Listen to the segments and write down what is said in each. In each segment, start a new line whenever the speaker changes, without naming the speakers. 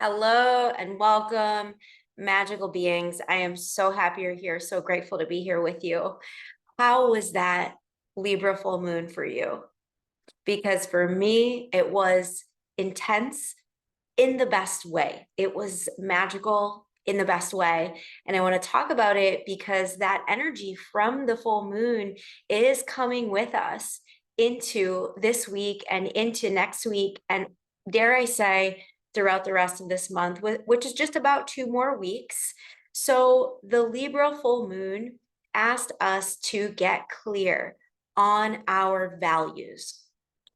Hello and welcome, magical beings. I am so happy you're here. So grateful to be here with you. How was that Libra full moon for you? Because for me, it was intense in the best way. It was magical in the best way. And I want to talk about it because that energy from the full moon is coming with us into this week and into next week. And dare I say, throughout the rest of this month, which is just about 2 more weeks. So the Libra full moon asked us to get clear on our values,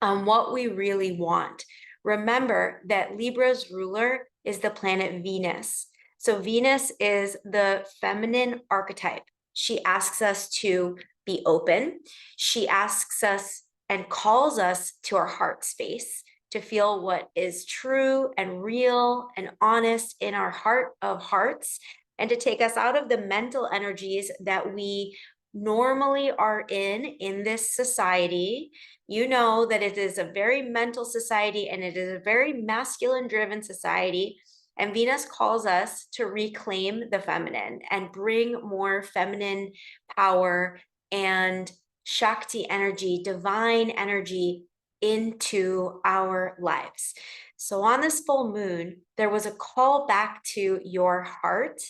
on what we really want. Remember that Libra's ruler is the planet Venus. So Venus is the feminine archetype. She asks us to be open. She asks us and calls us to our heart space to feel what is true and real and honest in our heart of hearts, and to take us out of the mental energies that we normally are in this society. You know that it is a very mental society and it is a very masculine driven society. And Venus calls us to reclaim the feminine and bring more feminine power and Shakti energy, divine energy into our lives. So on this full moon, there was a call back to your heart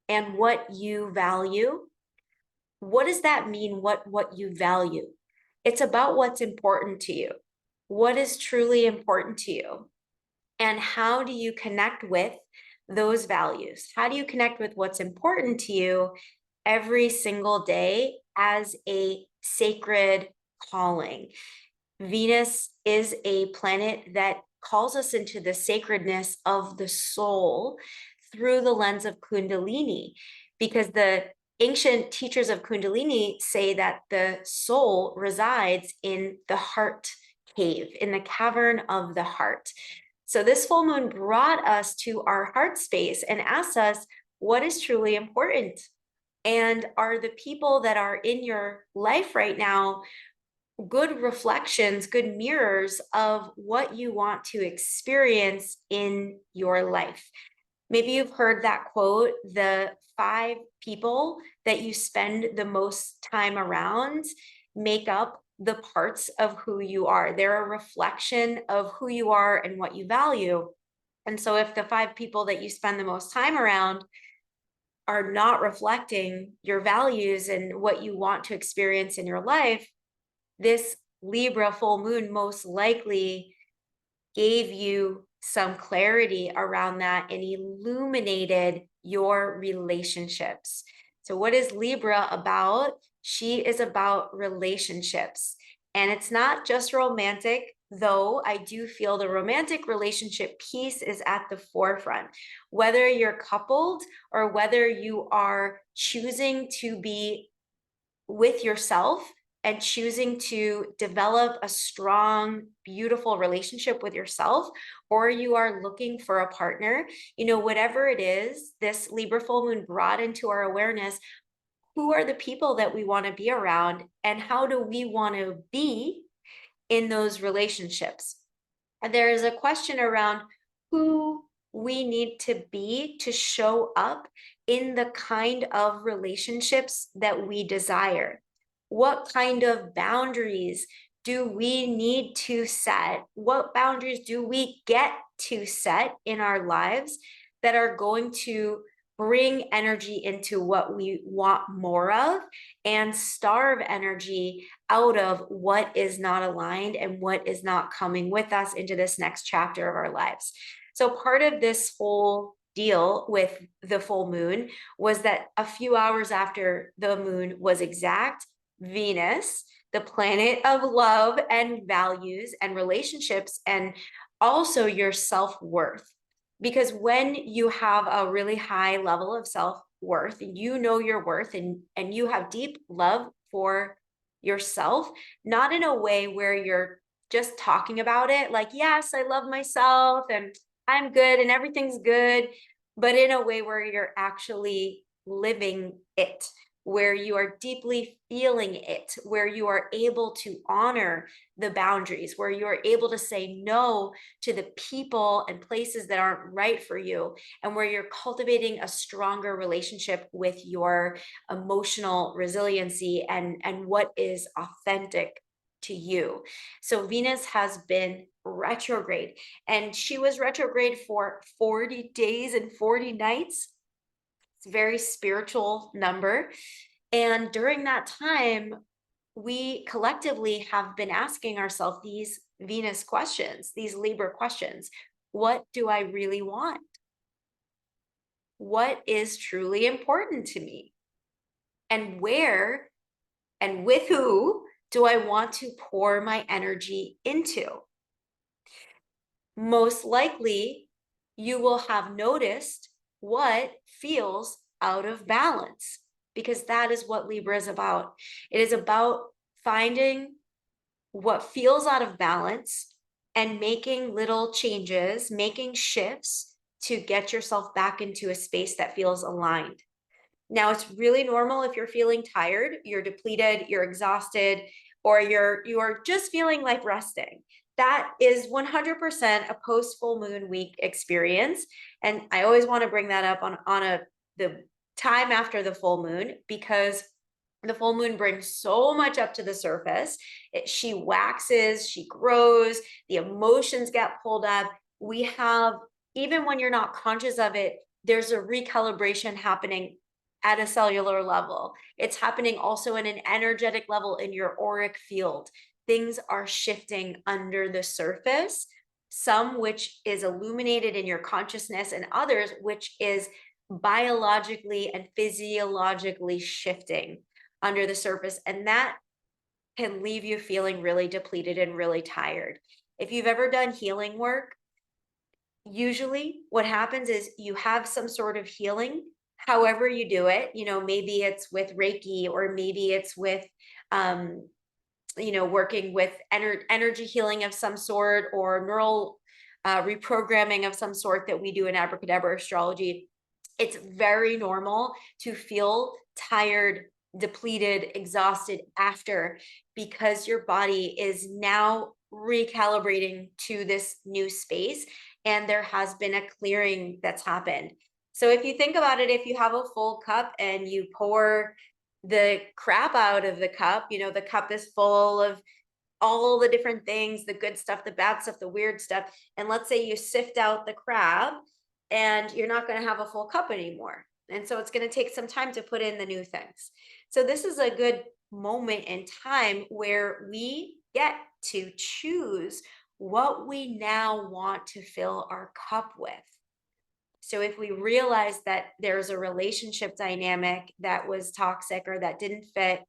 and what you value. What does that mean? What you value? It's about what's important to you. What is truly important to you? And how do you connect with those values? How do you connect with what's important to you every single day as a sacred calling? Venus is a planet that calls us into the sacredness of the soul through the lens of Kundalini, because the ancient teachers of Kundalini say that the soul resides in the heart cave, in the cavern of the heart. So this full moon brought us to our heart space and asked us what is truly important. And are the people that are in your life right now good reflections, good mirrors of what you want to experience in your life? Maybe you've heard that quote, the 5 people that you spend the most time around make up the parts of who you are. They're a reflection of who you are and what you value. And so if the 5 people that you spend the most time around are not reflecting your values and what you want to experience in your life, this Libra full moon most likely gave you some clarity around that and illuminated your relationships. So what is Libra about? She is about relationships. And it's not just romantic, though I do feel the romantic relationship piece is at the forefront. Whether you're coupled or whether you are choosing to be with yourself and choosing to develop a strong, beautiful relationship with yourself, or you are looking for a partner, whatever it is, this Libra full moon brought into our awareness, who are the people that we want to be around and how do we want to be in those relationships? And there is a question around who we need to be to show up in the kind of relationships that we desire. What kind of boundaries do we need to set? What boundaries do we get to set in our lives that are going to bring energy into what we want more of and starve energy out of what is not aligned and what is not coming with us into this next chapter of our lives? So part of this whole deal with the full moon was that a few hours after the moon was exact, Venus, the planet of love and values and relationships, and also your self-worth. Because when you have a really high level of self-worth, you know your worth and you have deep love for yourself, not in a way where you're just talking about it, like, yes, I love myself and I'm good and everything's good, but in a way where you're actually living it, where you are deeply feeling it, where you are able to honor the boundaries, where you are able to say no to the people and places that aren't right for you, and where you're cultivating a stronger relationship with your emotional resiliency and what is authentic to you. So Venus has been retrograde, and she was retrograde for 40 days and 40 nights. It's a very spiritual number. And during that time, we collectively have been asking ourselves these Venus questions, these Libra questions. What do I really want? What is truly important to me? And where and with who do I want to pour my energy into? Most likely, you will have noticed what feels out of balance, because that is what Libra is about. It is about finding what feels out of balance and making little changes, making shifts to get yourself back into a space that feels aligned. Now, it's really normal if you're feeling tired, you're depleted, you're exhausted, or you are just feeling like resting. That is 100% a post full moon week experience. And I always want to bring that up on the time after the full moon, because the full moon brings so much up to the surface. She waxes, she grows, the emotions get pulled up. We have, even when you're not conscious of it, there's a recalibration happening at a cellular level. It's happening also in an energetic level in your auric field. Things are shifting under the surface, some which is illuminated in your consciousness, and others which is biologically and physiologically shifting under the surface. And that can leave you feeling really depleted and really tired. If you've ever done healing work, usually what happens is you have some sort of healing, however you do it. Maybe it's with Reiki, or maybe it's with working with energy healing of some sort, or neural reprogramming of some sort that we do in abracadabra astrology. It's very normal to feel tired, depleted, exhausted after, because your body is now recalibrating to this new space, and there has been a clearing that's happened. So if you think about it, if you have a full cup and you pour the crap out of the cup, the cup is full of all the different things, the good stuff, the bad stuff, the weird stuff. And let's say you sift out the crab, and you're not going to have a full cup anymore. And so it's going to take some time to put in the new things. So this is a good moment in time where we get to choose what we now want to fill our cup with. So if we realize that there's a relationship dynamic that was toxic or that didn't fit,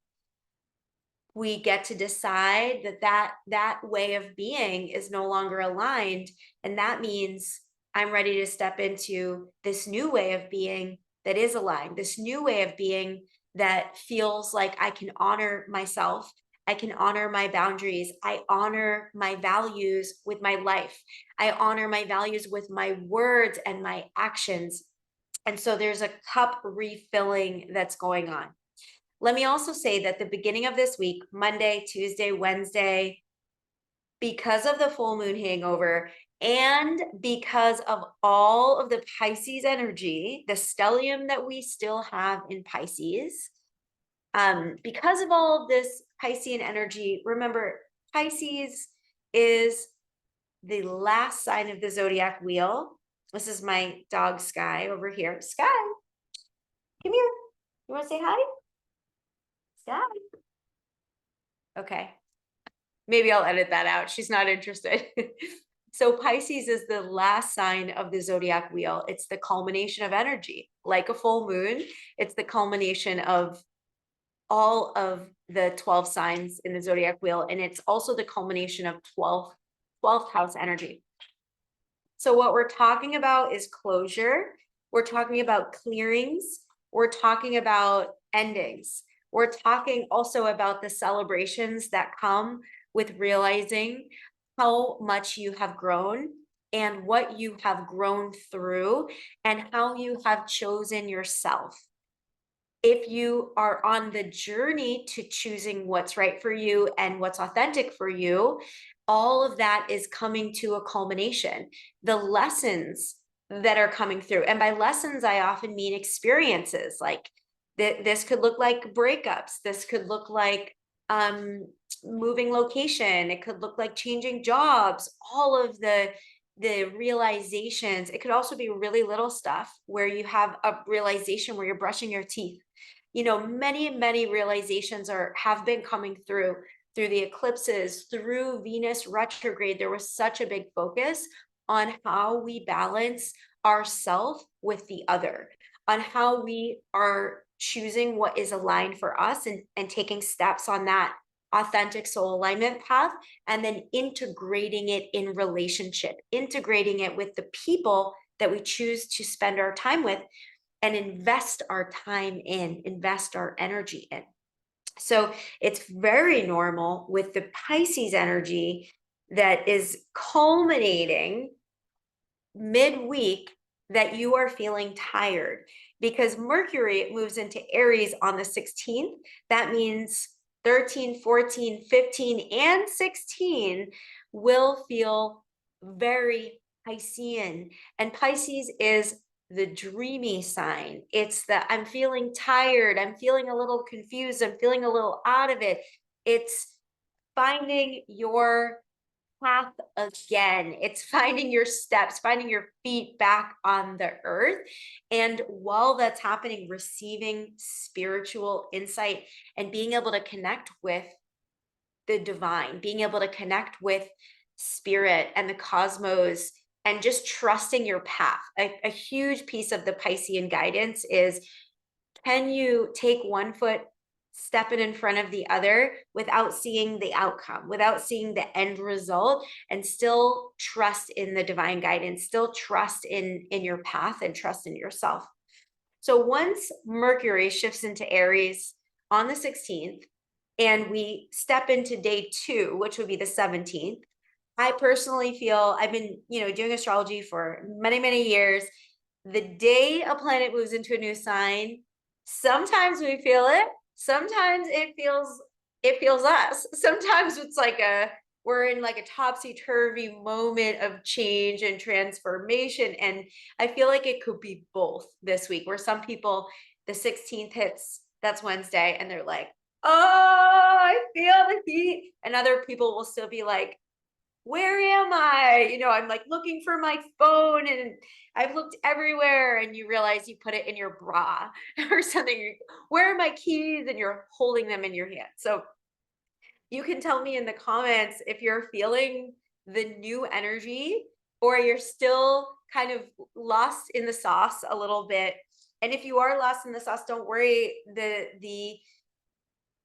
we get to decide that way of being is no longer aligned. And that means I'm ready to step into this new way of being that is aligned, this new way of being that feels like I can honor myself, I can honor my boundaries, I honor my values with my life, I honor my values with my words and my actions. And so there's a cup refilling that's going on. Let me also say that the beginning of this week, Monday, Tuesday, Wednesday, because of the full moon hangover and because of all of the Pisces energy, the stellium that we still have in Pisces, because of all of this Piscean energy, remember, Pisces is the last sign of the zodiac wheel. This is my dog Sky over here. Sky, come here. You want to say hi? Sky. Okay. Maybe I'll edit that out. She's not interested. So Pisces is the last sign of the zodiac wheel. It's the culmination of energy, like a full moon. It's the culmination of all of the 12 signs in the zodiac wheel. And it's also the culmination of 12th house energy. So what we're talking about is closure. We're talking about clearings. We're talking about endings. We're talking also about the celebrations that come with realizing how much you have grown and what you have grown through and how you have chosen yourself. If you are on the journey to choosing what's right for you and what's authentic for you, all of that is coming to a culmination. The lessons that are coming through, and by lessons, I often mean experiences. Like this could look like breakups. This could look like moving location. It could look like changing jobs. All of the realizations. It could also be really little stuff where you have a realization where you're brushing your teeth. You know, many realizations have been coming through the eclipses, through Venus retrograde. There was such a big focus on how we balance ourself with the other, on how we are choosing what is aligned for us, and taking steps on that authentic soul alignment path, and then integrating it in relationship, integrating it with the people that we choose to spend our time with and invest our time in, invest our energy in. So it's very normal with the Pisces energy that is culminating midweek that you are feeling tired, because Mercury moves into Aries on the 16th. That means 13, 14, 15, and 16 will feel very Piscean. And Pisces is the dreamy sign. It's the I'm feeling tired, I'm feeling a little confused, I'm feeling a little out of it. It's finding your path again. It's finding your steps, finding your feet back on the earth. And while that's happening, receiving spiritual insight and being able to connect with the divine, being able to connect with spirit and the cosmos, and just trusting your path. A huge piece of the Piscean guidance is, can you take one foot, step it in front of the other without seeing the outcome, without seeing the end result, and still trust in the divine guidance, still trust in your path, and trust in yourself. So once Mercury shifts into Aries on the 16th, and we step into day 2, which would be the 17th, I personally feel, I've been, doing astrology for many years. The day a planet moves into a new sign, sometimes we feel it. Sometimes it feels us. Sometimes it's like we're in like a topsy-turvy moment of change and transformation. And I feel like it could be both this week, where some people, the 16th hits, that's Wednesday, and they're like, oh, I feel the heat. And other people will still be like, where am I? I'm like looking for my phone, and I've looked everywhere, and you realize you put it in your bra or something. Where are my keys? And you're holding them in your hand. So you can tell me in the comments if you're feeling the new energy, or you're still kind of lost in the sauce a little bit. And if you are lost in the sauce, don't worry.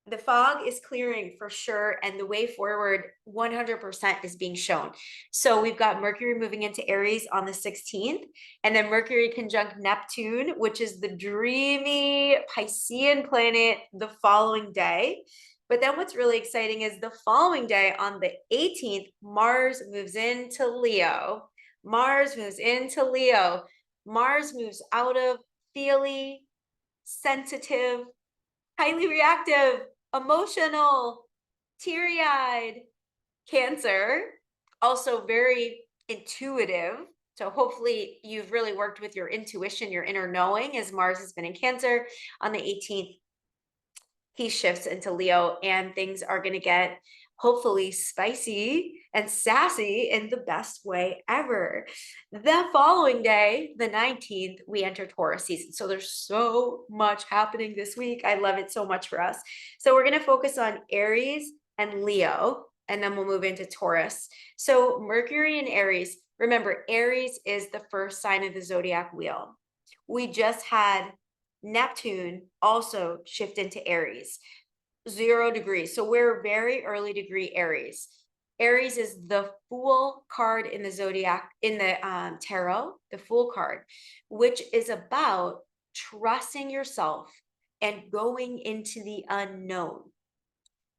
The fog is clearing for sure, and the way forward 100% is being shown. So we've got Mercury moving into Aries on the 16th, and then Mercury conjunct Neptune, which is the dreamy Piscean planet, the following day. But then what's really exciting is the following day on the 18th, Mars moves into Leo. Mars moves into Leo. Mars moves out of feely, sensitive, highly reactive, emotional, teary-eyed Cancer, also very intuitive. So hopefully you've really worked with your intuition, your inner knowing, as Mars has been in Cancer. On the 18th, he shifts into Leo, and things are going to get hopefully spicy and sassy in the best way ever. The following day, the 19th, we enter Taurus season. So there's so much happening this week. I love it so much for us. So we're going to focus on Aries and Leo, and then we'll move into Taurus. So Mercury in Aries, remember, Aries is the first sign of the zodiac wheel. We just had Neptune also shift into Aries, 0 degrees. So we're very early degree Aries. Aries is the Fool card in the zodiac, in the tarot, the Fool card, which is about trusting yourself and going into the unknown.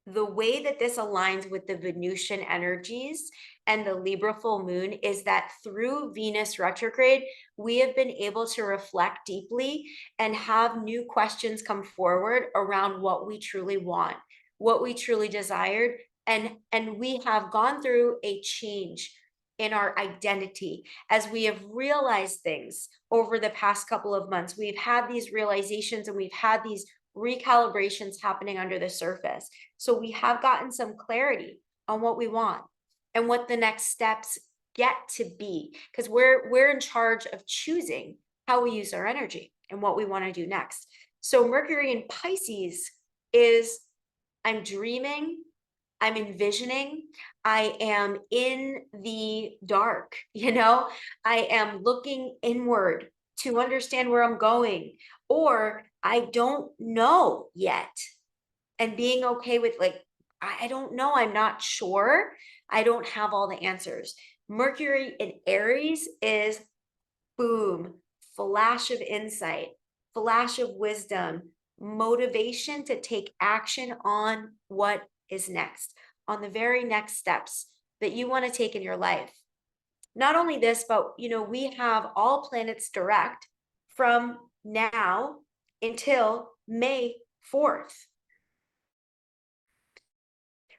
the way that this aligns with the Venusian energies and the Libra full moon is that through Venus retrograde, we have been able to reflect deeply and have new questions come forward around what we truly want, what we truly desired. And we have gone through a change in our identity as we have realized things over the past couple of months. We've had these realizations and we've had these recalibrations happening under the surface. So we have gotten some clarity on what we want and what the next steps get to be, because we're in charge of choosing how we use our energy and what we want to do next. So Mercury in Pisces is, I'm dreaming, I'm envisioning, I am in the dark, I am looking inward to understand where I'm going, or I don't know yet. And being okay with like, I don't know, I'm not sure, I don't have all the answers. Mercury in Aries is boom, flash of insight, flash of wisdom, motivation to take action on what is next, on the very next steps that you want to take in your life. Not only this, but we have all planets direct from now until May 4th.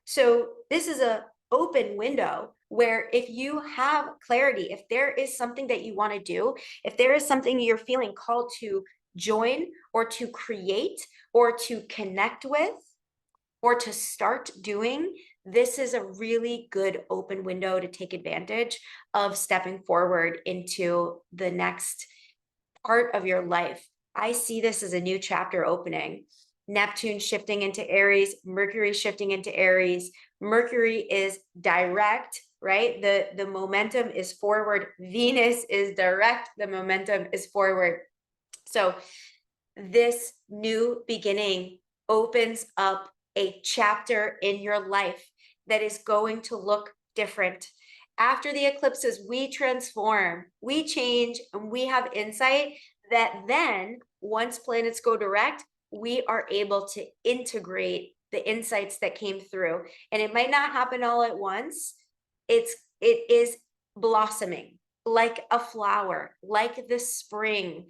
So this is a open window where if you have clarity, if there is something that you want to do, if there is something you're feeling called to join or to create or to connect with or to start doing, this is a really good open window to take advantage of stepping forward into the next part of your life. I see this as a new chapter opening. Neptune shifting into Aries, Mercury shifting into Aries. Mercury is direct, right? The momentum is forward. Venus is direct. The momentum is forward. So this new beginning opens up a chapter in your life that is going to look different. After the eclipses, we transform, we change, and we have insight that then once planets go direct, we are able to integrate the insights that came through. And it might not happen all at once. It is blossoming like a flower, like the spring.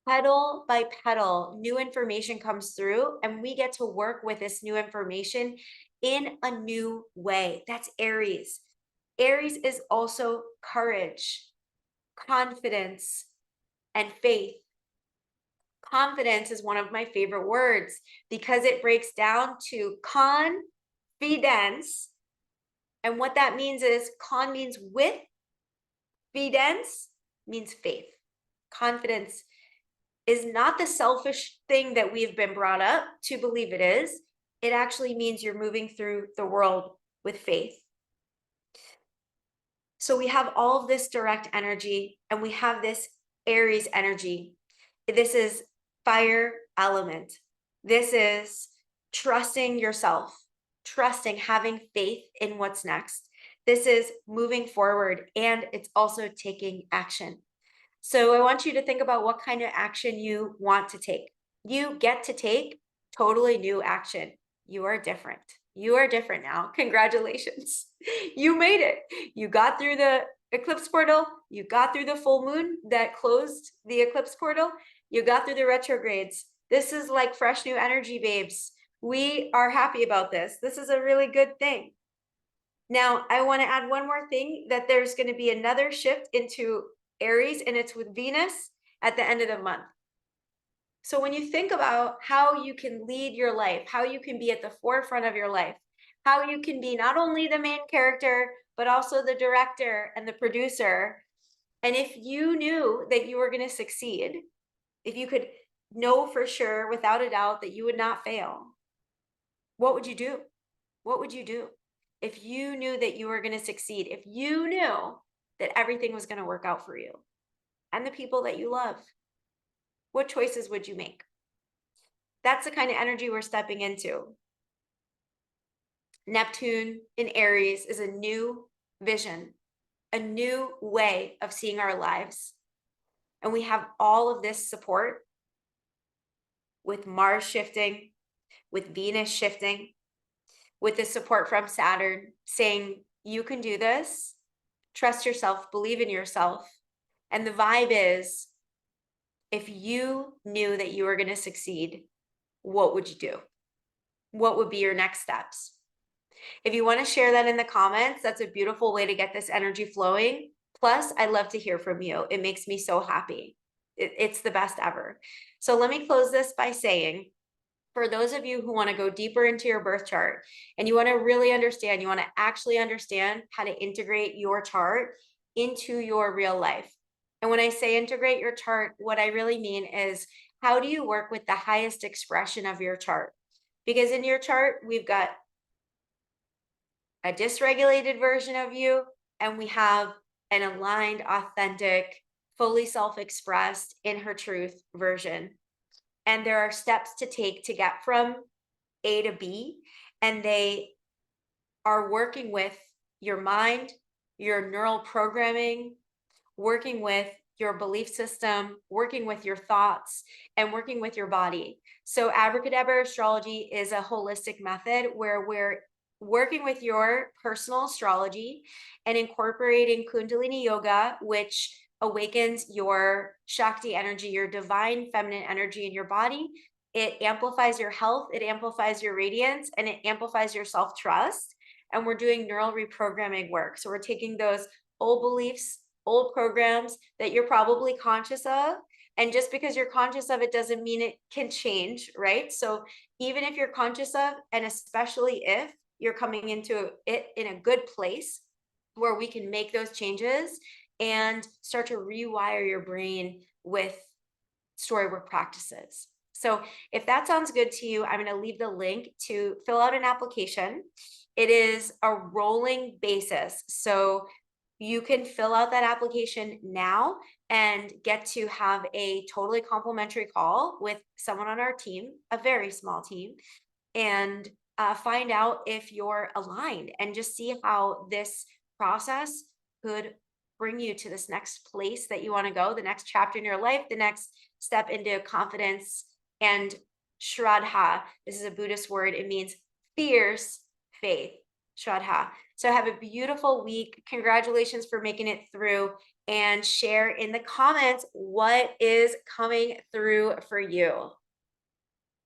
Petal by petal, new information comes through, and we get to work with this new information in a new way. That's Aries. Aries is also courage, confidence, and faith. Confidence is one of my favorite words because it breaks down to confidence. And what that means is con means with, fidence means faith. Confidence is not the selfish thing that we've been brought up to believe it is. It actually means you're moving through the world with faith. So we have all of this direct energy and we have this Aries energy. This is fire element. This is trusting yourself, trusting, having faith in what's next. This is moving forward, and it's also taking action. So I want you to think about what kind of action you want to take. You get to take totally new action. You are different. You are different now. Congratulations. You made it. You got through the eclipse portal. You got through the full moon that closed the eclipse portal. You got through the retrogrades. This is like fresh new energy, babes. We are happy about this. This is a really good thing. Now, I want to add one more thing, that there's going to be another shift into Aries, and it's with Venus at the end of the month. So when you think about how you can lead your life, how you can be at the forefront of your life, how you can be not only the main character, but also the director and the producer. And if you knew that you were going to succeed, if you could know for sure, without a doubt, that you would not fail, what would you do? What would you do? If you knew that you were going to succeed, if you knew that everything was going to work out for you and the people that you love, what choices would you make? That's the kind of energy we're stepping into. Neptune in Aries is a new vision, a new way of seeing our lives. And we have all of this support with Mars shifting, with Venus shifting. with the support from Saturn saying, you can do this, trust yourself, believe in yourself. And the vibe is, if you knew that you were going to succeed, what would you do? What would be your next steps? If you want to share that in the comments, that's a beautiful way to get this energy flowing. Plus, I love to hear from you. It makes me so happy. It's the best ever. So let me close this by saying, for those of you who want to go deeper into your birth chart and you want to really understand, you want to actually understand how to integrate your chart into your real life. And when I say integrate your chart, what I really mean is, how do you work with the highest expression of your chart? Because in your chart, we've got a dysregulated version of you, and we have an aligned, authentic, fully self-expressed, in her truth version. And there are steps to take to get from A to B, and they are working with your mind, your neural programming, working with your belief system, working with your thoughts, and working with your body. So Abracadabra Astrology is a holistic method where we're working with your personal astrology and incorporating Kundalini Yoga, which awakens your Shakti energy, your divine feminine energy in your body. It amplifies your health, it amplifies your radiance, and it amplifies your self-trust. And we're doing neural reprogramming work. So we're taking those old beliefs, old programs that you're probably conscious of. And just because you're conscious of it doesn't mean it can change, right? So even if you're conscious of, and especially if you're coming into it in a good place where we can make those changes and start to rewire your brain with storywork practices. So if that sounds good to you, I'm going to leave the link to fill out an application. It is a rolling basis. So you can fill out that application now and get to have a totally complimentary call with someone on our team, a very small team, and find out if you're aligned and just see how this process could bring you to this next place that you want to go, the next chapter in your life, the next step into confidence and Shraddha. This is a Buddhist word. It means fierce faith, Shraddha. So have a beautiful week. Congratulations for making it through, and share in the comments what is coming through for you.